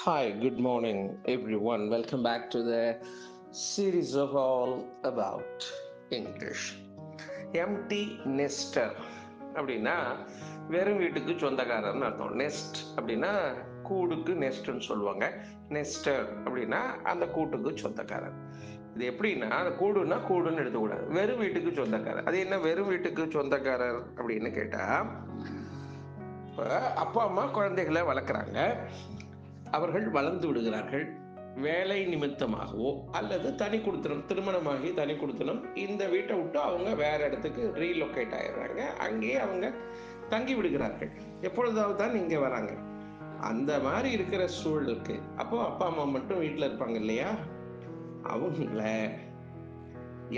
Hi, good morning, everyone. Welcome back to the series of All About English. Empty nester அப்படின்னா வெறும் வீட்டுக்கு சொந்தக்காரர்னு அர்த்தம். Next அப்படின்னா கூடுக்கு நெஸ்ட்னு சொல்லுவாங்க. நெஸ்டர் அப்படின்னா அந்த கூட்டுக்கு சொந்தக்காரர். இது எப்படின்னா அந்த கூடுன்னா கூடுன்னு எடுத்துக்கூடாது. வெறும் வீட்டுக்கு சொந்தக்காரர். அது என்ன வெறும் வீட்டுக்கு சொந்தக்காரர் அப்படின்னு கேட்டா, இப்போ அப்பா அம்மா குழந்தைகளை வளர்க்குறாங்க. அவர்கள் வளர்ந்து விடுகிறார்கள். வேலை நிமித்தமாகவோ அல்லது தனி குடித்தனம், திருமணமாகி தனி குடித்தனம், இந்த வீட்டை விட்டு அவங்க வேற இடத்துக்கு ரீலொகேட் ஆயிடுறாங்க. அங்கேயே அவங்க தங்கி விடுகிறார்கள். எப்பொழுதாவது தான் இங்க வராங்க. அந்த மாதிரி இருக்கிற சூழலுக்கு அப்போ அப்பா அம்மா மட்டும் வீட்டில் இருப்பாங்க இல்லையா, அவங்கள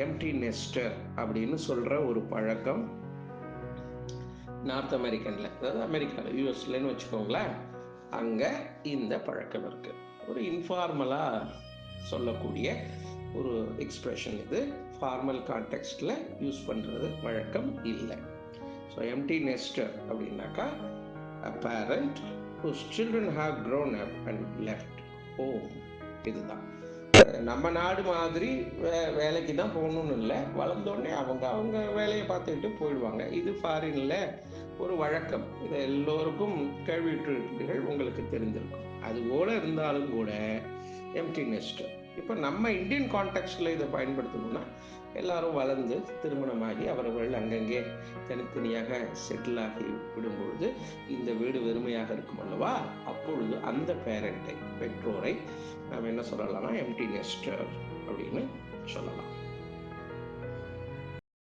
எம்டி நெஸ்டர் அப்படின்னு சொல்ற ஒரு பழக்கம் நார்த் அமெரிக்கன்ல, அதாவது அமெரிக்காவில், யூஎஸ்லன்னு வச்சுக்கோங்களேன், அங்கே இந்த பழக்கம் இருக்கு. ஒரு இன்ஃபார்மலாக சொல்லக்கூடிய ஒரு எக்ஸ்பிரஷன் இது. ஃபார்மல் கான்டெக்ஸ்டில் யூஸ் பண்ணுறது வழக்கம் இல்லை. ஸோ எம்டி நெஸ்டர் அப்படின்னாக்கா a parent whose children have grown up and left home. இதுதான் நம்ம நாடு மாதிரி வேலைக்கு தான் போகணும்னு இல்லை. வளர்ந்தோடனே அவங்க அவங்க வேலையை பார்த்துக்கிட்டு போயிடுவாங்க. இது ஃபாரின்ல ஒரு வழக்கம். இதை எல்லோருக்கும் கேள்விப்பட்டிருப்பீர்கள், உங்களுக்கு தெரிஞ்சிருக்கும். அது போல இருந்தாலும் கூட எம்டி நெஸ்டர். இப்போ நம்ம இந்தியன் கான்டெக்ட்ல இதை பயன்படுத்தணும்னா, எல்லாரும் வளர்ந்து திருமணமாகி அவர்கள் அங்கங்கே தனித்தனியாக செட்டில் ஆகி விடும்பொழுது இந்த வீடு வெறுமையாக இருக்கும் அல்லவா, அப்பொழுது அந்த பேரண்டை, பெற்றோரை நாம் என்ன சொல்லலாம்னா எம்டி நெஸ்டர் அப்படின்னு சொல்லலாம்.